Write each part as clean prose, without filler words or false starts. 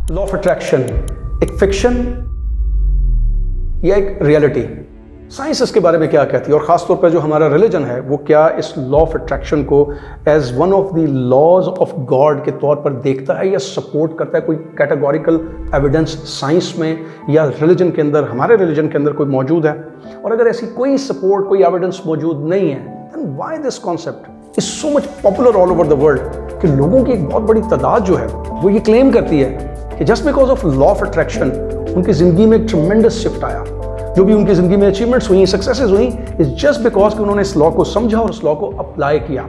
Law of attraction एक fiction या एक रियलिटी? साइंस इसके बारे में क्या कहती है, और ख़ास तौर पर जो हमारा रिलीजन है वो क्या इस लॉ ऑफ अट्रैक्शन को as one of the laws of God के तौर पर देखता है या सपोर्ट करता है? कोई कैटेगोरिकल एविडेंस साइंस में या रिलीजन के अंदर, हमारे रिलीजन के अंदर कोई मौजूद है? और अगर ऐसी कोई सपोर्ट, कोई एविडेंस मौजूद नहीं है, then why this concept is so much popular all over the world कि लोगों की एक बहुत बड़ी तादाद जो है वो ये क्लेम करती है कि just because of law of attraction उनकी ज़िंदगी में एक ट्रेमेंडस शिफ्ट आया। जो भी उनकी ज़िंदगी में अचीवमेंट्स हुई, सक्सेसेस हुई, इज जस्ट बिकॉज कि उन्होंने इस लॉ को समझा और इस लॉ को अप्लाई किया।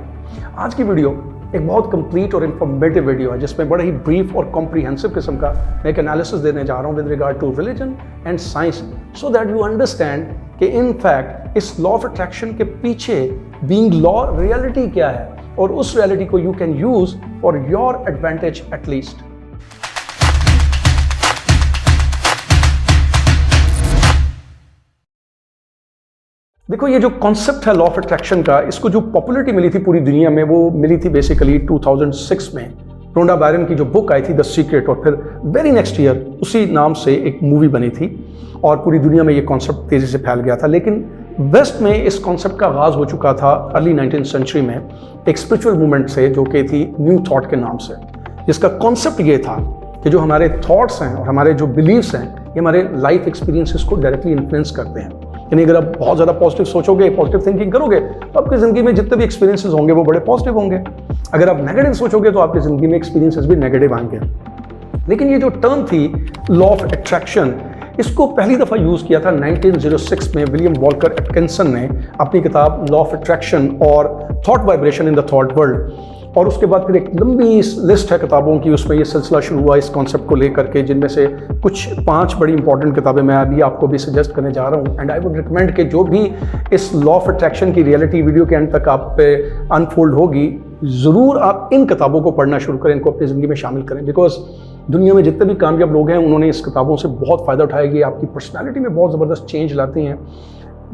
आज की वीडियो एक बहुत कंप्लीट और इंफॉर्मेटिव वीडियो है जिसमें बड़ा ही ब्रीफ और कॉम्प्रिहेंसिव किस्म का मैं एक एनालिसिस देने जा रहा हूँ with regard to religion and science, so that you understand कि इन फैक्ट इस लॉ ऑफ अट्रैक्शन के पीछे बीइंग लॉ रियलिटी क्या है और उस रियलिटी को you can use for your advantage at least. देखो, ये जो कॉन्सेप्ट है लॉ ऑफ अट्रैक्शन का, इसको जो पॉपुलैरिटी मिली थी पूरी दुनिया में वो मिली थी बेसिकली 2006 में। रोंडा बायरन की जो बुक आई थी द सीक्रेट, और फिर वेरी नेक्स्ट ईयर उसी नाम से एक मूवी बनी थी और पूरी दुनिया में ये कॉन्सेप्ट तेज़ी से फैल गया था। लेकिन वेस्ट में इस कॉन्सेप्ट का आगाज़ हो चुका था अर्ली 19th सेंचुरी में एक स्पिरिचुअल मूवमेंट से जो कि थी न्यू थॉट के नाम से, जिसका कॉन्सेप्ट ये था कि जो हमारे थॉट्स हैं और हमारे जो बिलीव्स हैं ये हमारे लाइफ एक्सपीरियंसेस को डायरेक्टली इन्फ्लुएंस करते हैं। यानी अगर आप बहुत ज़्यादा पॉजिटिव सोचोगे, पॉजिटिव थिंकिंग करोगे तो आपकी ज़िंदगी में जितने भी एक्सपीरियंसेस होंगे वो बड़े पॉजिटिव होंगे। अगर आप नेगेटिव सोचोगे तो आपकी ज़िंदगी में एक्सपीरियंसेस भी नेगेटिव आएंगे। लेकिन ये जो टर्म थी लॉ ऑफ अट्रैक्शन, इसको पहली दफ़ा यूज़ किया था 1906 में विलियम वॉल्कर एटकिंसन ने अपनी किताब लॉ ऑफ अट्रैक्शन और thought vibration in the thought world. और उसके बाद फिर एक लंबी लिस्ट है किताबों की, उसमें ये सिलसिला शुरू हुआ इस कॉन्सेप्ट को लेकर के, जिनमें से कुछ 5 बड़ी इंपॉर्टेंट किताबें मैं अभी आपको भी सजेस्ट करने जा रहा हूँ। एंड आई वुड रिकमेंड कि जो भी इस लॉ ऑफ अट्रैक्शन की रियलिटी वीडियो के एंड तक आप पे अनफोल्ड होगी, ज़रूर आप इन किताबों को पढ़ना शुरू करें, इनको अपनी ज़िंदगी में शामिल करें। बिकॉज दुनिया में जितने भी कामयाब लोग हैं उन्होंने इस किताबों से बहुत फ़ायदा उठाया कि आपकी पर्सनैलिटी में बहुत ज़बरदस्त चेंज लाती हैं।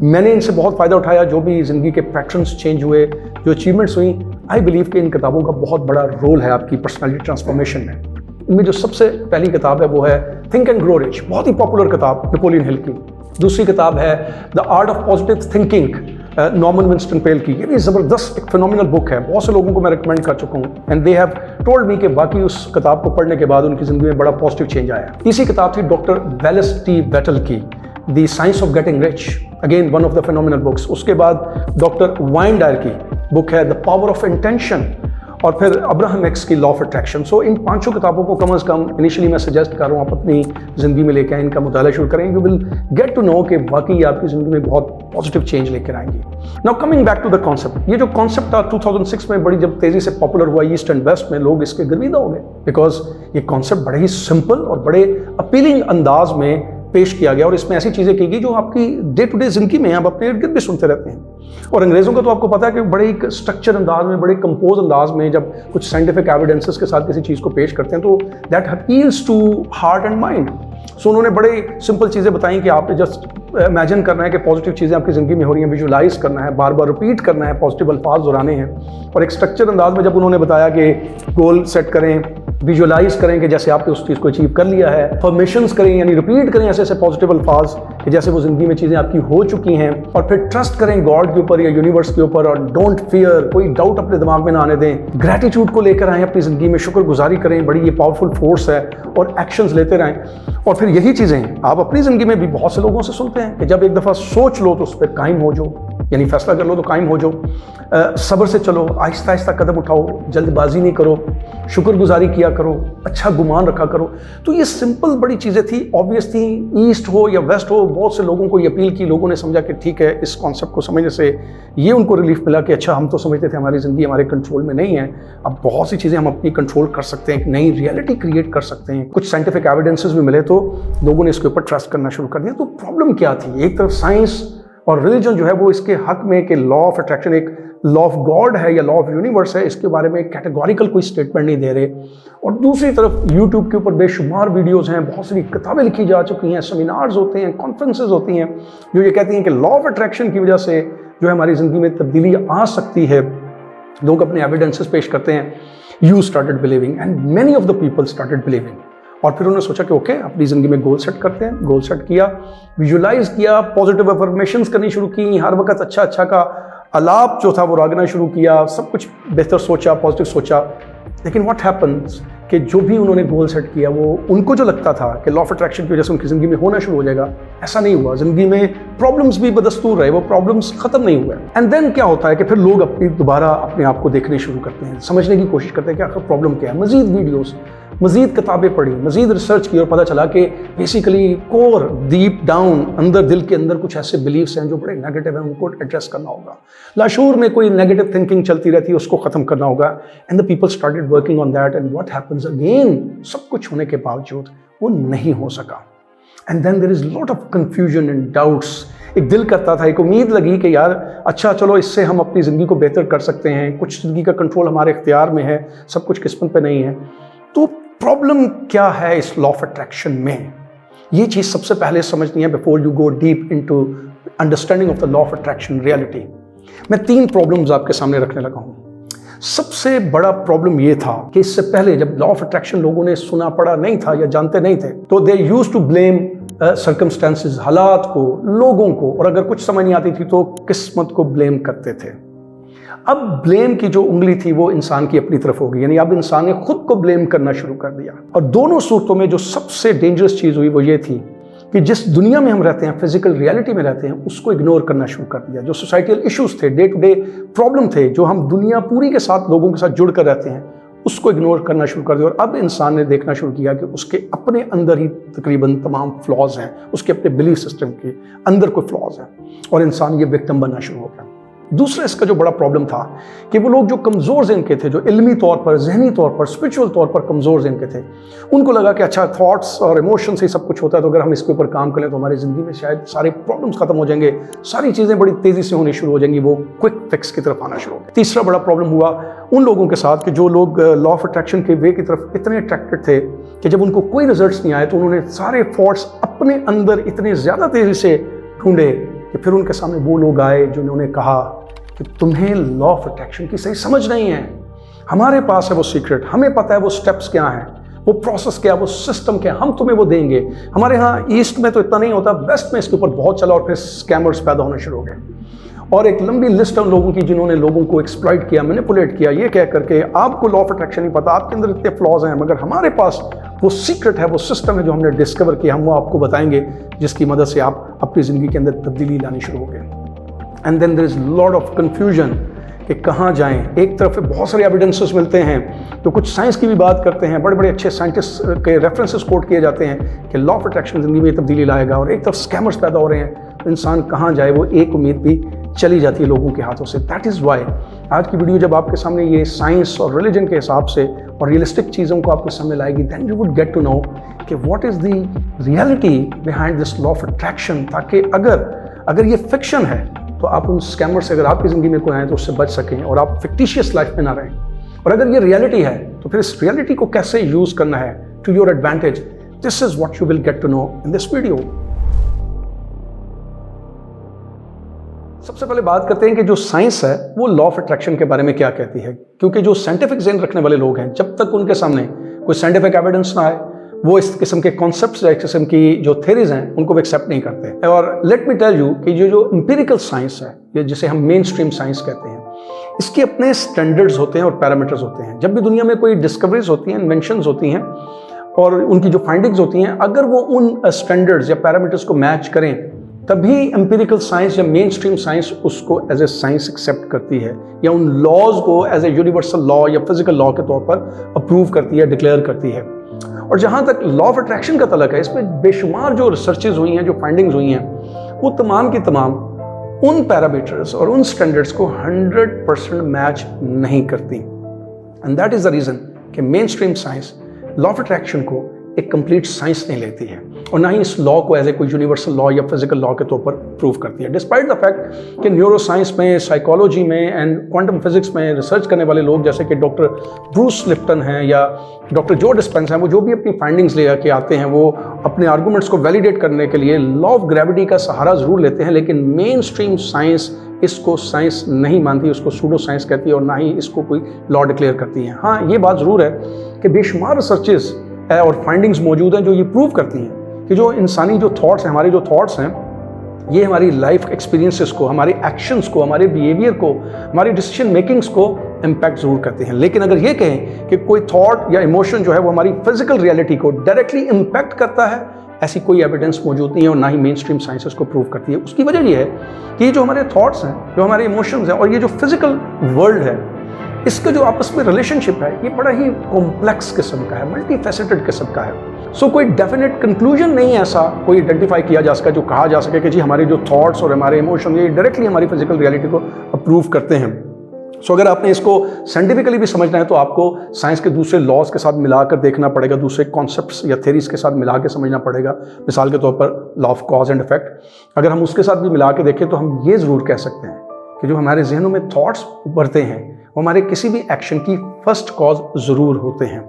मैंने इनसे बहुत फ़ायदा उठाया, जो भी ज़िंदगी के पैटर्न्स चेंज हुए, जो अचीवमेंट्स हुई, आई बिलीव कि इन किताबों का बहुत बड़ा रोल है आपकी पर्सनालिटी ट्रांसफॉर्मेशन में। इनमें जो सबसे पहली किताब है वो है थिंक एंड ग्रो रिच, बहुत ही पॉपुलर किताब नेपोलियन हिल की। दूसरी किताब है the art of positive thinking, Norman Winston Peale की। ये भी ज़बरदस्त एक फिनोमिनल बुक है, बहुत से लोगों को मैं रिकमेंड कर चुका हूँ and they have told me कि बाकी उस किताब को पढ़ने के बाद उनकी ज़िंदगी में बड़ा पॉजिटिव चेंज आया। तीसरी किताब थी डॉक्टर वेलेस टी वेटल की the science of getting rich, again one of the phenomenal books. उसके बाद डॉक्टर वाइन डायर की बुक है द पावर ऑफ इंटेंशन, और फिर अब्राहम एक्स की लॉ ऑफ अट्रैक्शन। सो इन 5 किताबों को कम से कम इनिशियली मैं सजेस्ट कर रहा हूँ आप अपनी ज़िंदगी में लेकर इनका मुताला शुरू करें। You will get to know कि वाकई आपकी ज़िंदगी में बहुत पॉजिटिव चेंज लेकर आएंगी। Now coming back to the concept, ये जो कॉन्सेप्ट था 2006 में बड़ी जब तेज़ी से पॉपुलर हुआ ईस्ट एंड वेस्ट में, लोग इसके गर्विदा हो गए बिकॉज ये कॉन्सेप्ट बड़े ही सिंपल और बड़े अपीलिंग अंदाज में पेश किया गया और इसमें ऐसी चीज़ें की गई जो आपकी डे टू डे जिंदगी में आप अपने इर्द गिर्द भी सुनते रहते हैं। और अंग्रेज़ों का तो आपको पता है कि बड़े एक स्ट्रक्चर अंदाज में, बड़े कंपोज अंदाज में जब कुछ साइंटिफिक एविडेंसेस के साथ किसी चीज़ को पेश करते हैं तो that appeals to heart and mind. So उन्होंने बड़े सिंपल चीज़ें बताई कि आपने जस्ट इमेजिन करना है कि पॉजिटिव चीज़ें आपकी ज़िंदगी में हो रही हैं, विजुलाइज करना है, बार बार रिपीट करना है, पॉजिटिव अल्फाज दोहराने हैं। और एक स्ट्रक्चर अंदाज में जब उन्होंने बताया कि गोल सेट करें, विजुलाइज करें कि जैसे आपने उस चीज़ को अचीव कर लिया है, फॉर्मेशंस करें यानी रिपीट करें ऐसे ऐसे पॉजिटिव अल्फाज कि जैसे वो ज़िंदगी में चीज़ें आपकी हो चुकी हैं, और फिर ट्रस्ट करें गॉड के ऊपर या यूनिवर्स के ऊपर, और डोंट फियर, कोई डाउट अपने दिमाग में ना आने दें, ग्रैटिट्यूड को लेकर आएँ अपनी ज़िंदगी में, शुक्रगुजारी करें, बड़ी ये पावरफुल फोर्स है, और एक्शंस लेते रहें। और फिर यही चीज़ें आप अपनी ज़िंदगी में भी बहुत से लोगों से सुनते हैं कि जब एक दफ़ा सोच लो तो उस पर कायम हो जाओ, यानी फैसला कर लो तो कायम हो जाओ, सब्र से चलो, आहिस्ता आहिस्ता कदम उठाओ, जल्दबाजी नहीं करो, शुक्रगुजारी किया करो, अच्छा गुमान रखा करो। तो ये सिंपल बड़ी चीज़ें थी, ऑब्वियस थी। ईस्ट हो या वेस्ट हो, बहुत से लोगों को ये अपील की, लोगों ने समझा कि ठीक है, इस कॉन्सेप्ट को समझने से ये उनको रिलीफ मिला कि अच्छा, हम तो समझते थे हमारी ज़िंदगी हमारे कंट्रोल में नहीं है, अब बहुत सी चीज़ें हम अपनी कंट्रोल कर सकते हैं, एक नई रियलिटी क्रिएट कर सकते हैं। कुछ साइंटिफिक एविडेंसेस भी मिले तो लोगों ने इसके ऊपर ट्रस्ट करना शुरू कर दिया। तो प्रॉब्लम क्या थी? एक तरफ साइंस और रिलीजन जो है वो इसके हक में कि लॉ ऑफ अट्रैक्शन एक लॉ ऑफ गॉड है या लॉ ऑफ यूनिवर्स है, इसके बारे में कैटेगोरिकल कोई स्टेटमेंट नहीं दे रहे। और दूसरी तरफ यूट्यूब के ऊपर बेशुमार वीडियोस हैं, बहुत सारी किताबें लिखी जा चुकी हैं, सेमिनार्स होते हैं, कॉन्फ्रेंसेज होती हैं जो ये कहती हैं कि लॉ ऑफ अट्रैक्शन की वजह से जो है हमारी ज़िंदगी में तब्दीली आ सकती है। लोग अपने एविडेंसेस पेश करते हैं, you started believing and many of the people started believing. और फिर उन्होंने सोचा कि ओके अपनी ज़िंदगी में गोल सेट करते हैं। गोल सेट किया, विजुलाइज किया, पॉजिटिव अफर्मेशंस करनी शुरू की, हर वक्त अच्छा अच्छा का अलाप जो था वो रागना शुरू किया, सब कुछ बेहतर सोचा, पॉजिटिव सोचा। लेकिन व्हाट हैपन्स कि जो भी उन्होंने गोल सेट किया वो उनको जो लगता था कि लॉ ऑफ अट्रैक्शन की वजह से उनकी ज़िंदगी में होना शुरू हो जाएगा, ऐसा नहीं हुआ। ज़िंदगी में प्रॉब्लम्स भी बदस्तूर रहे, वो प्रॉब्लम्स ख़त्म नहीं हुए। एंड देन क्या होता है कि फिर लोग दोबारा अपने आप को देखने शुरू करते हैं, समझने की कोशिश करते हैं कि आखिर प्रॉब्लम क्या है। मज़ीद वीडियोज़, मज़ीद किताबें पढ़ी, मज़ीद रिसर्च की और पता चला कि बेसिकली कोर डीप डाउन अंदर दिल के अंदर कुछ ऐसे बिलीव्स हैं जो बड़े नेगेटिव हैं, उनको एड्रेस करना होगा। लाशूर में कोई नेगेटिव थिंकिंग चलती रहती है, उसको ख़त्म करना होगा। And the people started working on that and what happens again, सब कुछ होने के बावजूद वो नहीं हो सका। And then there is lot of confusion and doubts. एक दिल करता था, एक उम्मीद लगी कि यार अच्छा चलो इससे हम अपनी ज़िंदगी को बेहतर कर सकते हैं, कुछ ज़िंदगी का कंट्रोल हमारे इख्तियार में है, सब कुछ किस्मत पे नहीं है। तो प्रॉब्लम क्या है इस लॉ ऑफ अट्रैक्शन में, ये चीज़ सबसे पहले समझनी है before you go deep into understanding of the law of attraction reality. मैं 3 प्रॉब्लम्स आपके सामने रखने लगा हूँ। सबसे बड़ा प्रॉब्लम ये था कि इससे पहले जब लॉ ऑफ अट्रैक्शन लोगों ने सुना पढ़ा नहीं था या जानते नहीं थे, तो they used to blame circumstances, हालात को, लोगों को, और अगर कुछ समझ नहीं आती थी तो किस्मत को ब्लेम करते थे। अब ब्लेम की जो उंगली थी वो इंसान की अपनी तरफ हो गई, यानी अब इंसान ने खुद को ब्लेम करना शुरू कर दिया। और दोनों सूरतों में जो सबसे डेंजरस चीज़ हुई वो ये थी कि जिस दुनिया में हम रहते हैं, फिजिकल रियलिटी में रहते हैं, उसको इग्नोर करना शुरू कर दिया। जो सोसाइटल इश्यूज थे, डे टू डे प्रॉब्लम थे, जो हम दुनिया पूरी के साथ लोगों के साथ जुड़ कर रहते हैं, उसको इग्नोर करना शुरू कर दिया। और अब इंसान ने देखना शुरू किया कि उसके अपने अंदर ही तकरीबन तमाम फ्लॉज हैं, उसके अपने बिलीफ सिस्टम के अंदर कोई फ्लॉज हैं, और इंसान ये विक्टिम बनना शुरू हो गया। दूसरा इसका जो बड़ा प्रॉब्लम था कि वो लोग जो कमज़ोर ज़हन के थे, जो इल्मी तौर पर, जहनी तौर पर, स्पिरिचुअल तौर पर कमज़ोर ज़हन के थे, उनको लगा कि अच्छा थॉट्स और इमोशन से सब कुछ होता है, तो अगर हम इसके ऊपर काम करें तो हमारी ज़िंदगी में शायद सारे प्रॉब्लम्स खत्म हो जाएंगे, सारी चीज़ें बड़ी तेज़ी से होनी शुरू हो जाएंगी, वो क्विक फिक्स की तरफ आना शुरू हो गया। तीसरा बड़ा प्रॉब्लम हुआ उन लोगों के साथ कि जो लोग लॉ ऑफ अट्रैक्शन के वे की तरफ इतने अट्रैक्टेड थे कि जब उनको कोई रिजल्ट्स नहीं आए तो उन्होंने सारे थॉट्स अपने अंदर इतने ज़्यादा तेज़ी से ढूंढे कि फिर उनके सामने वो लोग आए जिन्होंने कहा कि तुम्हें लॉ ऑफ अट्रैक्शन की सही समझ नहीं है, हमारे पास है वो सीक्रेट, हमें पता है वो स्टेप्स क्या हैं, वो प्रोसेस क्या है, वो सिस्टम क्या है, हम तुम्हें वो देंगे। हमारे यहाँ ईस्ट में तो इतना नहीं होता, वेस्ट में इसके ऊपर बहुत चला और फिर स्कैमर्स पैदा होने शुरू हो गए। और एक लंबी लिस्ट है उन लोगों की जिन्होंने लोगों को एक्सप्लॉइट किया, मैनिपुलेट किया, ये कह करके आपको लॉ ऑफ अट्रैक्शन नहीं पता, आपके अंदर इतने फ्लॉज हैं, मगर हमारे पास वो सीक्रेट है, वो सिस्टम है जो हमने डिस्कवर किया, हम वो आपको बताएंगे, जिसकी मदद से आप अपनी ज़िंदगी के अंदर तब्दीली लानी शुरू हो गए। And then there is lot of confusion कि कहाँ जाएं। एक तरफ बहुत सारे एविडेंसेस मिलते हैं, तो कुछ साइंस की भी बात करते हैं, बड़े बड़े अच्छे साइंटिस्ट के रेफरेंसेस कोट किए जाते हैं कि लॉ ऑफ अट्रैक्शन ज़िंदगी में तब्दीली लाएगा, और एक तरफ स्कैमर्स पैदा हो रहे हैं, तो इंसान कहाँ जाए, वो एक उम्मीद भी चली जाती है लोगों के हाथों से। दैट इज़ वाई आज की वीडियो जब आपके सामने ये साइंस और रिलीजन के हिसाब से और रियलिस्टिक चीज़ों को आपके सामने लाएगी, then you would get to know कि what is the reality behind this law of attraction, ताकि अगर ये फिक्शन है तो आप उन स्कैमर से, अगर आपकी ज़िंदगी में कोई आए तो उससे बच सकें और आप फिक्टिशियस लाइफ में ना रहें। और अगर ये रियलिटी है तो फिर इस रियलिटी को कैसे यूज़ करना है to your advantage, this is what you will get to know in this video. सबसे पहले बात करते हैं कि जो साइंस है वो लॉ ऑफ अट्रैक्शन के बारे में क्या कहती है, क्योंकि जो साइंटिफिक ज़हन रखने वाले लोग हैं, जब तक उनके सामने कोई साइंटिफिक एविडेंस ना आए, वो इस किस्म के कॉन्सेप्ट्स या इस किस्म की जो थेरीज हैं उनको वो एक्सेप्ट नहीं करते। और लेट मी टेल यू कि जो एम्पिरिकल साइंस है, ये जिसे हम मेन स्ट्रीम साइंस कहते हैं, इसके अपने स्टैंडर्ड्स होते हैं और पैरामीटर्स होते हैं। जब भी दुनिया में कोई डिस्कवरीज होती हैं, इन्वेंशंस होती हैं और उनकी जो फाइंडिंग्स होती हैं, अगर वो उन स्टैंडर्ड्स या पैरामीटर्स को मैच करें, तभी एम्पिरिकल साइंस या मेन स्ट्रीम साइंस उसको एज ए साइंस एक्सेप्ट करती है, या उन लॉज को एज ए यूनिवर्सल लॉ या फिजिकल लॉ के तौर पर अप्रूव करती है, डिक्लेयर करती है। और जहाँ तक लॉ ऑफ अट्रैक्शन का तलक है, इस पर बेशुमार जो रिसर्चेज हुई हैं, जो फाइंडिंग्स हुई हैं, वो तमाम की तमाम उन पैरामीटर्स और उन स्टैंडर्ड्स को 100% मैच नहीं करती। And that is the reason कि mainstream science law of attraction को एक कंप्लीट साइंस नहीं लेती है, और ना ही इस लॉ को एज ए कोई यूनिवर्सल लॉ या फिजिकल लॉ के तौर पर प्रूव करती है। डिस्पाइट द फैक्ट कि न्यूरो साइंस में, साइकोलॉजी में एंड क्वांटम फिजिक्स में रिसर्च करने वाले लोग जैसे कि डॉक्टर ब्रूस लिप्टन हैं या डॉक्टर जो डिस्पेंसर हैं, वो जो भी अपनी फाइंडिंग्स ले के आते हैं, वो अपने आर्गूमेंट्स को वैलिडेट करने के लिए लॉ ऑफ ग्रेविटी का सहारा ज़रूर लेते हैं, लेकिन मेन स्ट्रीम साइंस इसको साइंस नहीं मानती, उसको सूडो साइंस कहती है, और ना ही इसको कोई लॉ डिक्लेयर करती है। हाँ, ये बात ज़रूर है कि बेशुमार रिसर्चेस और फाइंडिंग्स मौजूद हैं जो ये प्रूव करती हैं कि जो इंसानी जो थॉट्स हैं, हमारे जो थॉट्स हैं, ये हमारी लाइफ एक्सपीरियंसेस को, हमारे एक्शंस को, हमारे बिहेवियर को, हमारी डिसीजन मेकिंग्स को इम्पैक्ट ज़रूर करते हैं। लेकिन अगर ये कहें कि कोई थॉट या इमोशन जो है वो हमारी फिजिकल रियलिटी को डायरेक्टली इम्पैक्ट करता है, ऐसी कोई एविडेंस मौजूद नहीं है और ना ही मेन स्ट्रीम साइंसेस को प्रूव करती है। उसकी वजह ये है कि ये जो हमारे थॉट्स हैं, जो हमारे इमोशंस हैं और ये जो फिजिकल वर्ल्ड है, इसका जो आपस में रिलेशनशिप है ये बड़ा ही कॉम्प्लेक्स किस्म का है, मल्टी फैसेटेड किस्म का है। सो कोई डेफिनेट कंक्लूजन नहीं है ऐसा कोई आइडेंटिफाई किया जा सके जो कहा जा सके कि जी हमारे जो थॉट्स और हमारे इमोशन ये डायरेक्टली हमारी फिजिकल रियलिटी को अप्रूव करते हैं। सो अगर आपने इसको साइंटिफिकली भी समझना है तो आपको साइंस के दूसरे लॉज के साथ मिलाकर देखना पड़ेगा, दूसरे कॉन्सेप्ट्स या थ्योरीज के साथ मिला के समझना पड़ेगा। मिसाल के तौर पर law of cause and effect, अगर हम उसके साथ भी मिला के देखें तो हम ये ज़रूर कह सकते हैं कि जो हमारे जहनों में थॉट्स उभरते हैं वो हमारे किसी भी एक्शन की फर्स्ट कॉज ज़रूर होते हैं।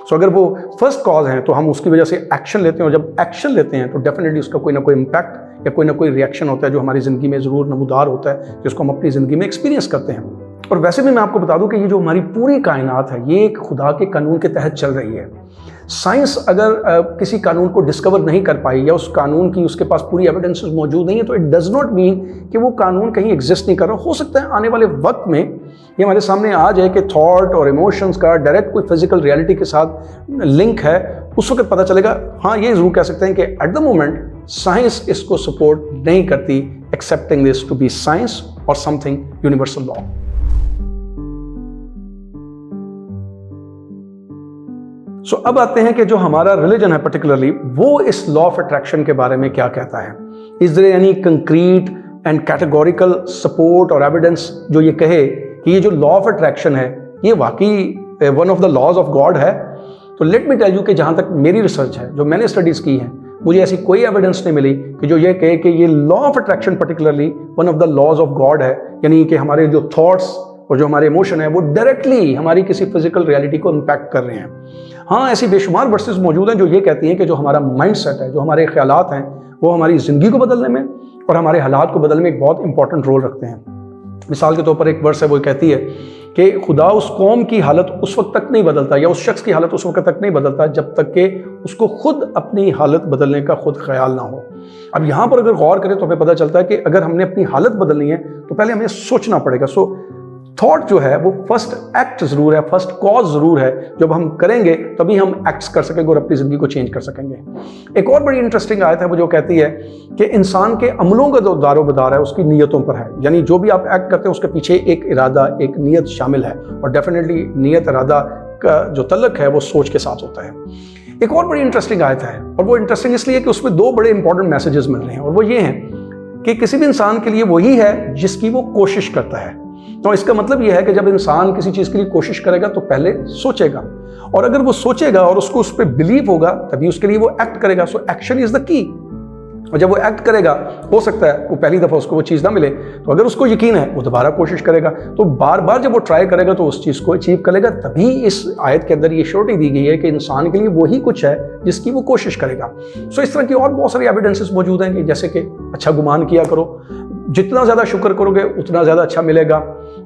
सो अगर वो फर्स्ट कॉज हैं तो हम उसकी वजह से एक्शन लेते हैं और जब एक्शन लेते हैं तो डेफिनेटली उसका कोई ना कोई इम्पैक्ट या कोई रिएक्शन होता है जो हमारी ज़िंदगी में ज़रूर नमूदार होता है, जिसको हम अपनी ज़िंदगी में एक्सपीरियंस करते हैं। और वैसे भी मैं आपको बता दूं कि ये जो हमारी पूरी कायनात है ये एक खुदा के कानून के तहत चल रही है। साइंस अगर किसी कानून को डिस्कवर नहीं कर पाई या उस कानून की उसके पास पूरी एविडेंसेस मौजूद नहीं है तो इट डज नॉट मीन कि वो कानून कहीं एग्जिस्ट नहीं कर रहा। हो सकता है आने वाले वक्त में ये हमारे सामने आ जाए कि थॉट और इमोशंस का डायरेक्ट कोई फिजिकल रियलिटी के साथ लिंक है, उस वक्त पता चलेगा। हाँ, ये जरूर कह सकते हैं कि एट द मोमेंट साइंस इसको सपोर्ट नहीं करती, accepting this to be science और समथिंग यूनिवर्सल लॉ। सो अब आते हैं कि जो हमारा रिलीजन है पर्टिकुलरली वो इस लॉ ऑफ अट्रैक्शन के बारे में क्या कहता है। Is there any concrete and categorical support और एविडेंस जो ये कहे कि ये जो लॉ ऑफ अट्रैक्शन है ये वाकई one of the laws of God है? तो लेट मी टेल यू कि जहाँ तक मेरी रिसर्च है, जो मैंने स्टडीज़ की हैं, मुझे ऐसी कोई एविडेंस नहीं मिली कि जो ये कहे कि ये law of attraction particularly one of the laws of God है, यानी कि हमारे जो थॉट्स और जो हमारे इमोशन है वो डायरेक्टली हमारी किसी फिजिकल रियलिटी को इम्पैक्ट कर रहे हैं। हाँ, ऐसी बेशुमार वर्सेस मौजूद हैं जो ये कहती हैं कि जो हमारा माइंड सेट है, जो हमारे ख्यालात हैं, वो हमारी ज़िंदगी को बदलने में और हमारे हालात को बदलने में एक बहुत इंपॉर्टेंट रोल रखते हैं। मिसाल के तौर पर एक वर्स है, वो कहती है कि खुदा उस कौम की हालत उस वक्त तक नहीं बदलता या उस शख्स की हालत उस वक्त तक नहीं बदलता जब तक कि उसको खुद अपनी हालत बदलने का खुद ख्याल ना हो। अब यहाँ पर अगर गौर करें तो हमें पता चलता है कि अगर हमने अपनी हालत बदलनी है तो पहले हमें सोचना पड़ेगा। सो थॉट जो है वो फर्स्ट एक्ट ज़रूर है, फर्स्ट कॉज ज़रूर है। जब हम करेंगे तभी हम एक्ट्स कर सकेंगे और अपनी ज़िंदगी को चेंज कर सकेंगे। एक और बड़ी इंटरेस्टिंग आयत है वो जो कहती है कि इंसान के अमलों का जो दारोमदार है उसकी नीयतों पर है, यानी जो भी आप एक्ट करते हैं उसके पीछे एक इरादा, एक नीयत शामिल है और डेफिनेटली नीयत इरादा का जो तल्लुक है वो सोच के साथ होता है। एक और बड़ी इंटरेस्टिंग आयत है और वो इंटरेस्टिंग इसलिए कि उसमें दो बड़े इंपॉर्टेंट मैसेजेस मिल रहे हैं और वो ये हैं कि किसी भी इंसान के लिए वही है जिसकी वो कोशिश करता है। तो इसका मतलब यह है कि जब इंसान किसी चीज़ के लिए कोशिश करेगा तो पहले सोचेगा और अगर वो सोचेगा और उसको उस पर बिलीव होगा तभी उसके लिए वो एक्ट करेगा। So action is the key. और जब वो एक्ट करेगा हो सकता है वो पहली दफ़ा उसको वो चीज़ ना मिले, तो अगर उसको यकीन है वो दोबारा कोशिश करेगा, तो बार बार जब वो ट्राई करेगा तो उस चीज़ को अचीव करेगा। तभी इस आयत के अंदर ये श्योरिटी दी गई है कि इंसान के लिए वही कुछ है जिसकी वो कोशिश करेगा। सो इस तरह की और बहुत सारी एविडेंसेस मौजूद हैं कि जैसे कि अच्छा गुमान किया करो, जितना ज़्यादा शुक्र करोगे उतना ज़्यादा अच्छा मिलेगा।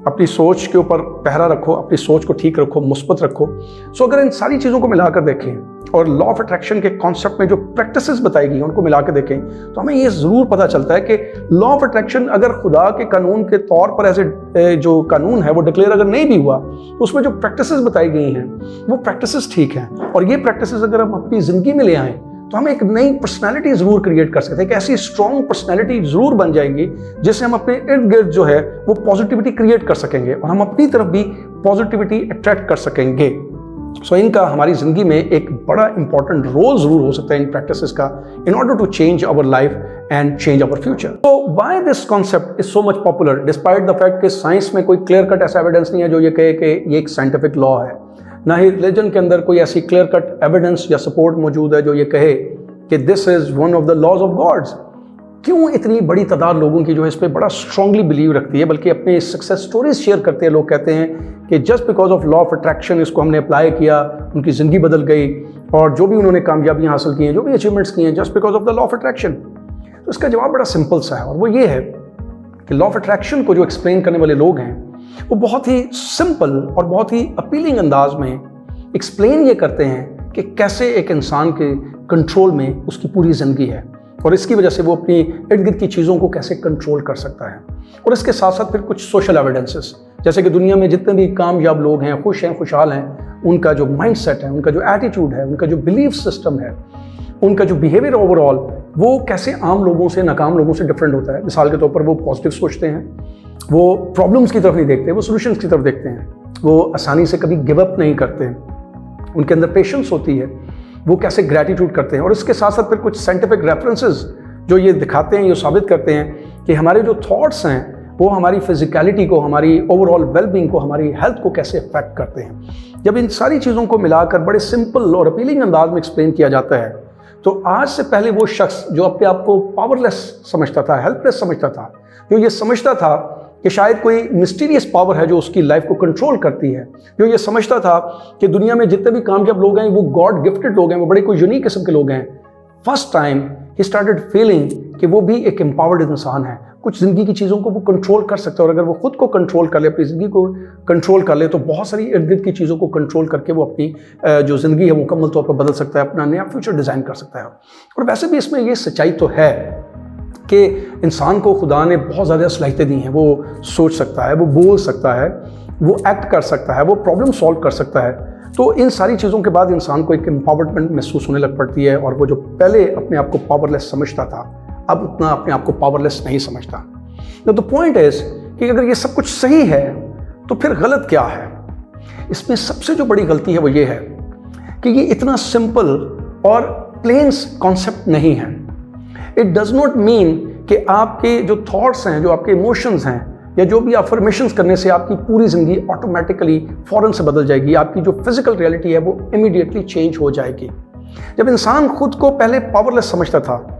अपनी सोच के ऊपर पहरा रखो, अपनी सोच को ठीक रखो, मुस्बत रखो। सो अगर इन सारी चीज़ों को मिलाकर देखें और लॉ ऑफ अट्रैक्शन के कॉन्सेप्ट में जो प्रैक्टिसेस बताई गई हैं उनको मिलाकर देखें तो हमें ये ज़रूर पता चलता है कि लॉ ऑफ अट्रैक्शन अगर खुदा के कानून के तौर पर ऐसे जो कानून है वो डिक्लेयर अगर नहीं भी हुआ तो उसमें जो प्रैक्टिसेस बताई गई हैं वो प्रैक्टिसेस ठीक हैं और ये प्रैक्टिसेस अगर हम अपनी ज़िंदगी में ले आएँ तो हम एक नई पर्सनालिटी ज़रूर क्रिएट कर सकते हैं। एक ऐसी स्ट्रॉन्ग पर्सनालिटी ज़रूर बन जाएंगी जिससे हम अपने इर्द गिर्द जो है वो पॉजिटिविटी क्रिएट कर सकेंगे और हम अपनी तरफ भी पॉजिटिविटी अट्रैक्ट कर सकेंगे। सो इनका हमारी ज़िंदगी में एक बड़ा इंपॉर्टेंट रोल ज़रूर हो सकता है इन प्रैक्टिसेस का, in order to change our life and change our future. तो why this concept is so much popular despite the fact कि साइंस में कोई क्लियर कट ऐसा एविडेंस नहीं है जो ये कहे कि ये एक साइंटिफिक लॉ है, ना ही रिलीजन के अंदर कोई ऐसी क्लियर कट एविडेंस या सपोर्ट मौजूद है जो ये कहे कि this is one of the laws of Gods. क्यों इतनी बड़ी तादाद लोगों की जो है इस पर बड़ा स्ट्रांगली बिलीव रखती है, बल्कि अपने सक्सेस स्टोरीज शेयर करते हैं। लोग कहते हैं कि just because of law of attraction इसको हमने अप्लाई किया, उनकी ज़िंदगी बदल गई और जो भी उन्होंने कामयाबियां हासिल की हैं, जो भी अचीवमेंट्स की हैं, just because of the law of attraction. तो इसका जवाब बड़ा सिंपल सा है और वो ये है कि लॉ ऑफ अट्रैक्शन को जो एक्सप्लेन करने वाले लोग हैं वो बहुत ही सिंपल और बहुत ही अपीलिंग अंदाज में एक्सप्लेन ये करते हैं कि कैसे एक इंसान के कंट्रोल में उसकी पूरी ज़िंदगी है और इसकी वजह से वो अपनी इर्द गिर्द की चीज़ों को कैसे कंट्रोल कर सकता है। और इसके साथ साथ फिर कुछ सोशल एविडेंसेस, जैसे कि दुनिया में जितने भी कामयाब लोग हैं, खुश हैं, खुशहाल हैं, उनका जो माइंडसेट है, उनका जो एटीट्यूड है, उनका जो बिलीफ सिस्टम है, उनका जो बिहेवियर ओवरऑल, वो कैसे आम लोगों से, नाकाम लोगों से डिफरेंट होता है। मिसाल के तौर पर वो पॉजिटिव सोचते हैं, वो प्रॉब्लम्स की तरफ नहीं देखते, वो सॉल्यूशंस की तरफ देखते हैं, वो आसानी से कभी गिव अप नहीं करते, उनके अंदर पेशेंस होती है, वो कैसे ग्रैटिट्यूड करते हैं। और इसके साथ साथ फिर कुछ साइंटिफिक रेफरेंसेस जो ये दिखाते हैं, ये साबित करते हैं कि हमारे जो थॉट्स हैं वो हमारी फिजिकलिटी को, हमारी ओवरऑल वेलबींग को, हमारी हेल्थ को कैसे अफेक्ट करते हैं। जब इन सारी चीज़ों को मिलाकर बड़े सिंपल और अपीलिंग अंदाज में एक्सप्लेन किया जाता है, तो आज से पहले वो शख्स जो अपने आप को पावरलेस समझता था, हेल्पलेस समझता था, जो ये समझता था कि शायद कोई मिस्टीरियस पावर है जो उसकी लाइफ को कंट्रोल करती है, जो ये समझता था कि दुनिया में जितने भी कामयाब लोग हैं वो गॉड गिफ्टेड लोग हैं, वो बड़े कोई यूनिक किस्म के लोग हैं, first time he started feeling कि वो भी एक एम्पावर्ड इंसान है, कुछ ज़िंदगी की चीज़ों को वो कंट्रोल कर सकता है। और अगर वो खुद को कंट्रोल कर ले, अपनी ज़िंदगी को कंट्रोल कर ले, तो बहुत सारी इर्द गिर्द की चीज़ों को कंट्रोल करके वो अपनी जो ज़िंदगी है मुकम्मल तौर पर बदल सकता है, अपना नया फ्यूचर डिज़ाइन कर सकता है। और वैसे भी इसमें ये सच्चाई तो है कि इंसान को खुदा ने बहुत ज़्यादा सलाहियतें दी हैं। वो सोच सकता है, वो बोल सकता है, वो एक्ट कर सकता है, वो प्रॉब्लम सॉल्व कर सकता है। तो इन सारी चीज़ों के बाद इंसान को एक एम्पावरमेंट महसूस होने लग पड़ती है, और वो जो पहले अपने आप को पावरलेस समझता था, अब उतना अपने आप को पावरलेस नहीं समझता। द पॉइंट इज कि अगर ये सब कुछ सही है तो फिर गलत क्या है। इसमें सबसे जो बड़ी गलती है वो ये है कि ये इतना सिंपल और प्लेन कॉन्सेप्ट नहीं है। इट डज नॉट मीन कि आपके जो थॉट्स हैं, जो आपके इमोशंस हैं, या जो भी अफर्मेशंस करने से आपकी पूरी ज़िंदगी ऑटोमेटिकली फ़ौरन से बदल जाएगी, आपकी जो फिजिकल रियलिटी है वो इमीडिएटली चेंज हो जाएगी। जब इंसान खुद को पहले पावरलेस समझता था,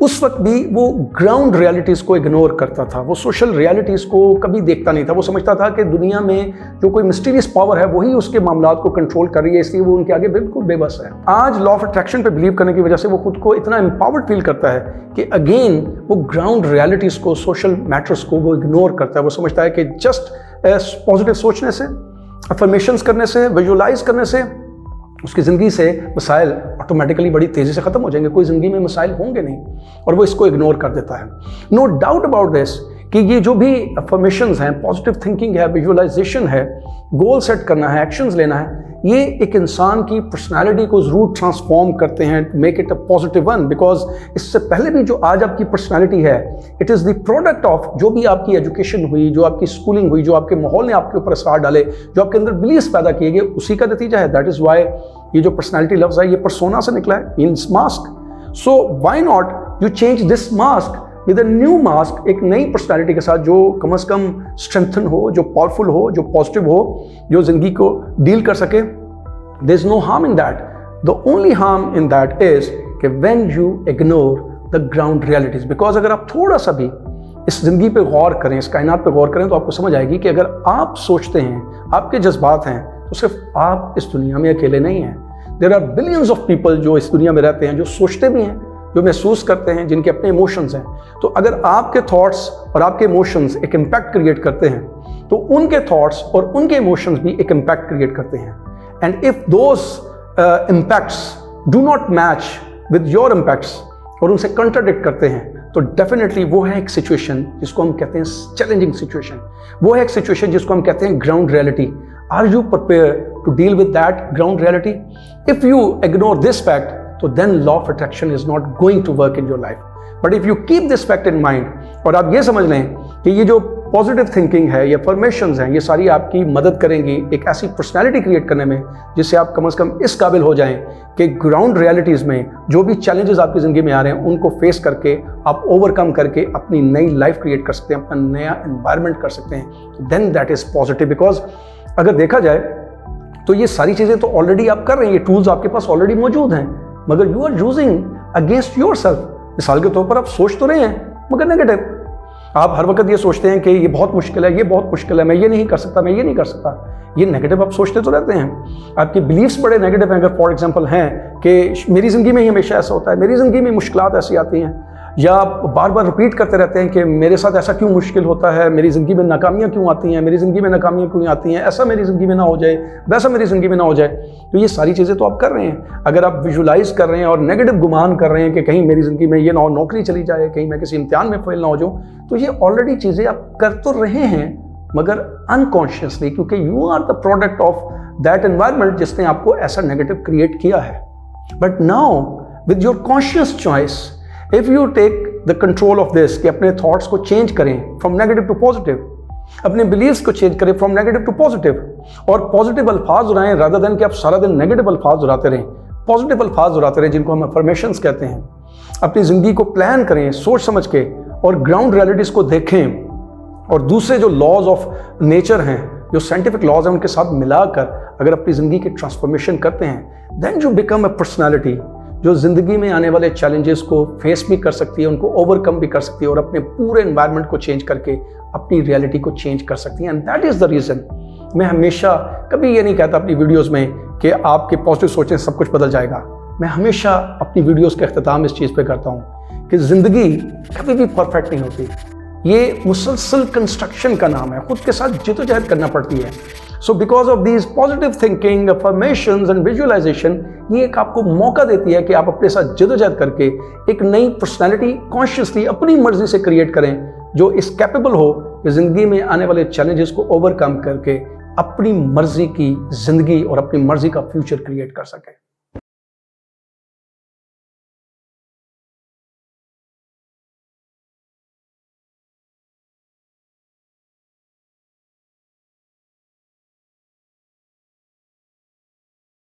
उस वक्त भी वो ग्राउंड रियलिटीज़ को इग्नोर करता था, वो सोशल रियलिटीज़ को कभी देखता नहीं था। वो समझता था कि दुनिया में जो कोई मिस्टीरियस पावर है वही उसके मामलात को कंट्रोल कर रही है, इसलिए वो उनके आगे बिल्कुल बेबस है। आज लॉ ऑफ अट्रैक्शन पे बिलीव करने की वजह से वो खुद को इतना एम्पावर्ड फील करता है कि अगेन वो ग्राउंड रियलिटीज़ को, सोशल मैटर्स को वो इग्नोर करता है। वो समझता है कि जस्ट पॉजिटिव सोचने से, अफर्मेशंस करने से, विजुअलाइज करने से उसकी ज़िंदगी से मसाइल ऑटोमेटिकली बड़ी तेज़ी से ख़त्म हो जाएंगे, कोई ज़िंदगी में मसाइल होंगे नहीं, और वो इसको इग्नोर कर देता है। नो डाउट अबाउट दिस कि ये जो भी अफर्मेशंस हैं, पॉजिटिव थिंकिंग है, विजुअलाइजेशन है, गोल सेट करना है, एक्शंस लेना है, ये एक इंसान की पर्सनालिटी को ज़रूर ट्रांसफॉर्म करते हैं, to make it a positive one. Because इससे पहले भी जो आज आपकी पर्सनालिटी है, it is the product of जो भी आपकी एजुकेशन हुई, जो आपकी स्कूलिंग हुई, जो आपके माहौल ने आपके ऊपर असर डाले, जो आपके अंदर बिलीव्स पैदा किए गए, उसी का नतीजा है। दैट इज़ वाई ये जो पर्सनैलिटी लफ्ज़ है ये पर्सोना से निकला है, means mask. So why not you change this mask with a new mask, एक नई पर्सनैलिटी के साथ जो कम से कम स्ट्रेंथन हो, जो पावरफुल हो, जो पॉजिटिव हो, जो ज़िंदगी को डील कर सके। There is no harm in that. The only harm in that is कि when you ignore the ground realities. Because अगर आप थोड़ा सा भी इस ज़िंदगी पे गौर करें, इस कायनात पे गौर करें, तो आपको समझ आएगी कि अगर आप सोचते हैं, आपके जज्बात हैं, तो सिर्फ आप इस दुनिया में अकेले नहीं हैं। There are billions of people जो इस दुनिया में रहते हैं, जो सोचते भी हैं, जो महसूस करते हैं, जिनके अपने इमोशंस हैं। तो अगर आपके थॉट्स और आपके इमोशंस एक इम्पैक्ट क्रिएट करते हैं, तो उनके थॉट्स और उनके इमोशंस भी एक इम्पैक्ट क्रिएट करते हैं। And if those impacts do not match with your impacts और उनसे कंट्राडिक्ट करते हैं, तो डेफिनेटली वो है एक सिचुएशन जिसको हम कहते हैं चैलेंजिंग सिचुएशन। वो है एक सिचुएशन जिसको हम कहते हैं ground reality. Are you prepare to deal with that ground reality? If you ignore this fact, तो then law of attraction is not going to work in your life. But if you keep this fact in mind, और आप ये समझ लें कि ये जो positive thinking है, ये अफर्मेशंस हैं, ये सारी आपकी मदद करेंगी एक ऐसी पर्सनैलिटी क्रिएट करने में जिससे आप कम से कम इस काबिल हो जाएं कि ग्राउंड रियलिटीज़ में जो भी चैलेंजेस आपकी ज़िंदगी में आ रहे हैं उनको फेस करके आप ओवरकम करके अपनी नई लाइफ क्रिएट कर सकते हैं, अपना नया एनवायरनमेंट कर सकते हैं। Then that is positive. Because अगर देखा जाए तो ये सारी चीज़ें तो ऑलरेडी आप कर रहे हैं, ये टूल्स आपके पास ऑलरेडी मौजूद हैं, मगर you are using against yourself. मिसाल के तौर पर आप सोच तो रहे हैं मगर नेगेटिव। आप हर वक्त ये सोचते हैं कि ये बहुत मुश्किल है, ये बहुत मुश्किल है, मैं ये नहीं कर सकता, मैं ये नहीं कर सकता। ये नेगेटिव आप सोचते तो रहते हैं। आपके बिलीव्स बड़े नेगेटिव हैं। अगर फॉर एग्जांपल हैं कि मेरी ज़िंदगी में ही हमेशा ऐसा होता है, मेरी ज़िंदगी में मुश्किलात ऐसी आती हैं, या बार बार रिपीट करते रहते हैं कि मेरे साथ ऐसा क्यों मुश्किल होता है, मेरी ज़िंदगी में नाकामियाँ क्यों आती हैं, मेरी ज़िंदगी में नाकामियाँ क्यों आती हैं, ऐसा मेरी ज़िंदगी में ना हो जाए, वैसा मेरी ज़िंदगी में ना हो जाए। तो ये सारी चीज़ें तो आप कर रहे हैं। अगर आप विजुलाइज कर रहे हैं और नेगेटिव गुमान कर रहे हैं कि कहीं मेरी ज़िंदगी में ये ना हो, नौकरी चली जाए, कहीं मैं किसी इम्तिहान में फेल ना हो जाऊँ, तो ये ऑलरेडी चीज़ें आप कर तो रहे हैं मगर अनकॉन्शियसली, क्योंकि you are the product of that environment जिसने आपको ऐसा नेगेटिव क्रिएट किया है। But now with your conscious choice, if you take the control of this, कि अपने थॉट्स को चेंज करें फ्रॉम नेगेटिव टू पॉजिटिव, अपने बिलीव्स को चेंज करें फ्रॉम नेगेटिव टू पॉजिटिव, और पॉजिटिव अल्फाज दोहराएं रादर देन कि आप सारा दिन नेगेटिव अल्फाज दोहराते रहें। पॉजिटिव अल्फाज दोहराते रहें जिनको हम अफर्मेशंस कहते हैं। अपनी ज़िंदगी को प्लान करें सोच समझ के, और ग्राउंड रियलिटीज़ को देखें, और दूसरे जो लॉज ऑफ नेचर हैं, जो साइंटिफिक लॉज हैं, उनके साथ मिलाकर अगर अपनी ज़िंदगी की ट्रांसफॉर्मेशन करते हैं, then you become a personality जो ज़िंदगी में आने वाले चैलेंजेस को फेस भी कर सकती है, उनको ओवरकम भी कर सकती है, और अपने पूरे एनवायरनमेंट को चेंज करके अपनी रियलिटी को चेंज कर सकती है। And that is the reason मैं हमेशा कभी ये नहीं कहता अपनी वीडियोज़ में कि आपके पॉजिटिव सोचें सब कुछ बदल जाएगा। मैं हमेशा अपनी वीडियोज़ का इख्तिताम इस चीज़ पर करता हूँ कि ज़िंदगी कभी भी परफेक्ट नहीं होती। ये मुसलसल कंस्ट्रक्शन का नाम है, खुद के साथ जिदोजहद करना पड़ती है। So because of these positive thinking, affirmations and visualization, ये एक आपको मौका देती है कि आप अपने साथ जिदोजहद करके एक नई पर्सनैलिटी कॉन्शियसली अपनी मर्जी से क्रिएट करें, जो इस कैपेबल हो कि ज़िंदगी में आने वाले चैलेंजेस को ओवरकम करके अपनी मर्जी की ज़िंदगी और अपनी मर्जी का फ्यूचर क्रिएट कर सकें।